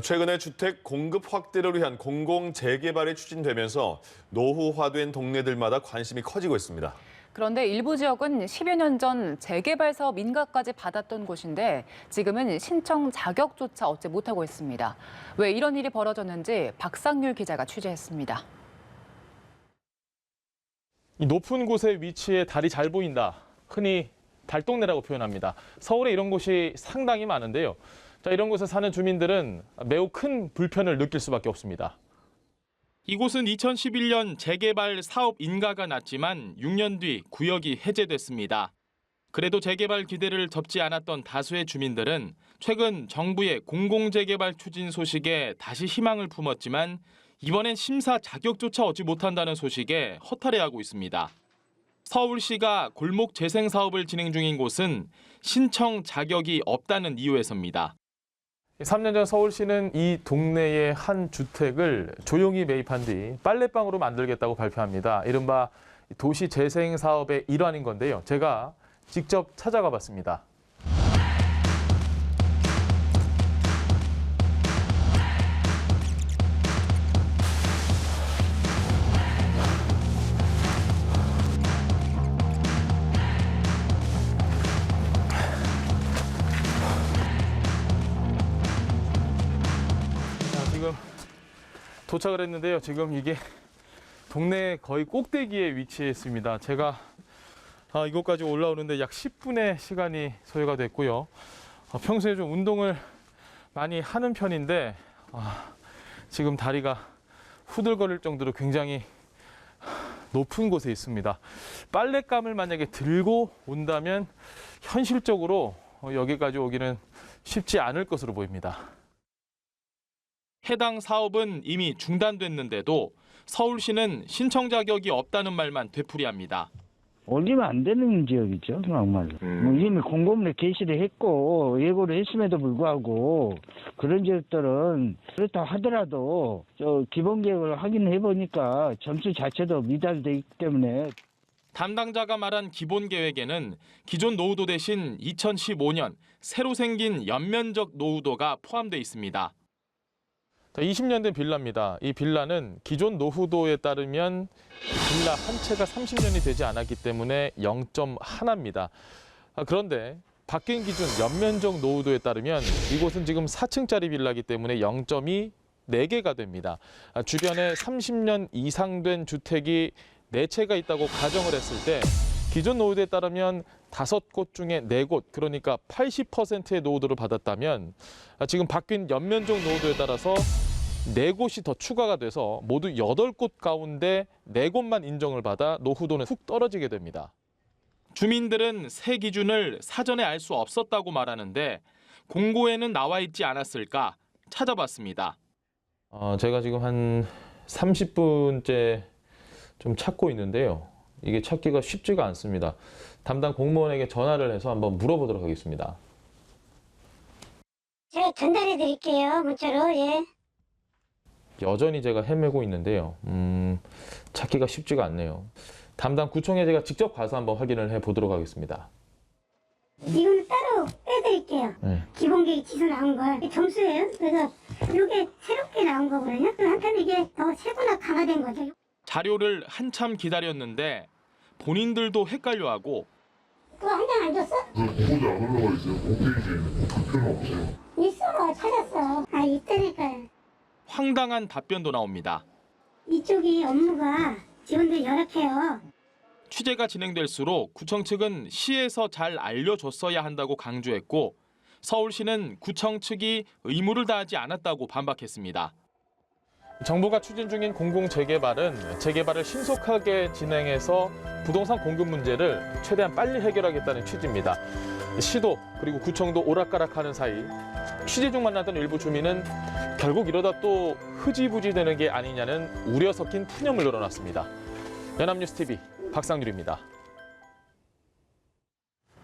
최근에 주택 공급 확대를 위한 공공 재개발이 추진되면서 노후화된 동네들마다 관심이 커지고 있습니다. 그런데 일부 지역은 10여 년 전 재개발 사업 인가까지 받았던 곳인데 지금은 신청 자격조차 얻지 못하고 있습니다. 왜 이런 일이 벌어졌는지 박상률 기자가 취재했습니다. 이 높은 곳에 위치해 달이 잘 보인다. 흔히 달동네라고 표현합니다. 서울에 이런 곳이 상당히 많은데요. 자, 이런 곳에 사는 주민들은 매우 큰 불편을 느낄 수밖에 없습니다. 이곳은 2011년 재개발 사업 인가가 났지만 6년 뒤 구역이 해제됐습니다. 그래도 재개발 기대를 접지 않았던 다수의 주민들은 최근 정부의 공공재개발 추진 소식에 다시 희망을 품었지만 이번엔 심사 자격조차 얻지 못한다는 소식에 허탈해하고 있습니다. 서울시가 골목 재생 사업을 진행 중인 곳은 신청 자격이 없다는 이유에서입니다. 3년 전 서울시는 이 동네의 한 주택을 조용히 매입한 뒤 빨래방으로 만들겠다고 발표합니다. 이른바 도시 재생 사업의 일환인 건데요. 제가 직접 찾아가 봤습니다. 지금 도착을 했는데요. 지금 이게 동네 거의 꼭대기에 위치해 있습니다. 제가 이곳까지 올라오는데 약 10분의 시간이 소요가 됐고요. 평소에 좀 운동을 많이 하는 편인데 지금 다리가 후들거릴 정도로 굉장히 높은 곳에 있습니다. 빨랫감을 만약에 들고 온다면 현실적으로 여기까지 오기는 쉽지 않을 것으로 보입니다. 해당 사업은 이미 중단됐는데도 서울시는 신청 자격이 없다는 말만 되풀이합니다. 올리면 안 되는 지역이죠, 정말. 이미 공고문에 게시를 했고 예고를 했음에도 불구하고 그런 지역들은 그렇다 하더라도 기본 계획을 확인해 보니까 점수 자체도 미달돼 있기 때문에. 담당자가 말한 기본 계획에는 기존 노후도 대신 2015년 새로 생긴 연면적 노후도가 포함돼 있습니다. 20년 된 빌라입니다. 이 빌라는 기존 노후도에 따르면 빌라 한 채가 30년이 되지 않았기 때문에 0.1입니다. 그런데 바뀐 기준 연면적 노후도에 따르면 이곳은 지금 4층짜리 빌라이기 때문에 0.2, 4개가 됩니다. 주변에 30년 이상 된 주택이 4채가 있다고 가정을 했을 때 기존 노후도에 따르면 5곳 중에 4곳, 그러니까 80%의 노후도를 받았다면 지금 바뀐 연면적 노후도에 따라서 4곳이 더 추가가 돼서 모두 8곳 가운데 4곳만 인정을 받아 노후도는 훅 떨어지게 됩니다. 주민들은 새 기준을 사전에 알 수 없었다고 말하는데 공고에는 나와 있지 않았을까 찾아봤습니다. 제가 지금 한 30분째 좀 찾고 있는데요. 이게 찾기가 쉽지가 않습니다. 담당 공무원에게 전화를 해서 한번 물어보도록 하겠습니다. 제가 전달해 드릴게요. 문자로. 예. 여전히 제가 헤매고 있는데요. 찾기가 쉽지가 않네요. 담당 구청에 제가 직접 가서 한번 확인을 해보도록 하겠습니다. 이거는 따로 빼드릴게요. 네. 기본계획 취소 나온 거 점수예요. 그래서 이게 새롭게 나온 거거든요. 한편 이게 더 세분화 강화된 거죠. 자료를 한참 기다렸는데 본인들도 헷갈려하고 그거 한 장 안 줬어? 공고지 안 올라가 있어요. 홈페이지에는 답변은 없어요. 있어. 찾았어. 있다니까요. 황당한 답변도 나옵니다. 이쪽이 업무가 직원들 열악해요. 취재가 진행될수록 구청 측은 시에서 잘 알려줬어야 한다고 강조했고 서울시는 구청 측이 의무를 다하지 않았다고 반박했습니다. 정부가 추진 중인 공공재개발은 재개발을 신속하게 진행해서 부동산 공급 문제를 최대한 빨리 해결하겠다는 취지입니다. 시도 그리고 구청도 오락가락하는 사이 취재 중 만났던 일부 주민은 결국 이러다 또 흐지부지 되는 게 아니냐는 우려 섞인 푸념을 늘어놨습니다. 연합뉴스TV 박상률입니다.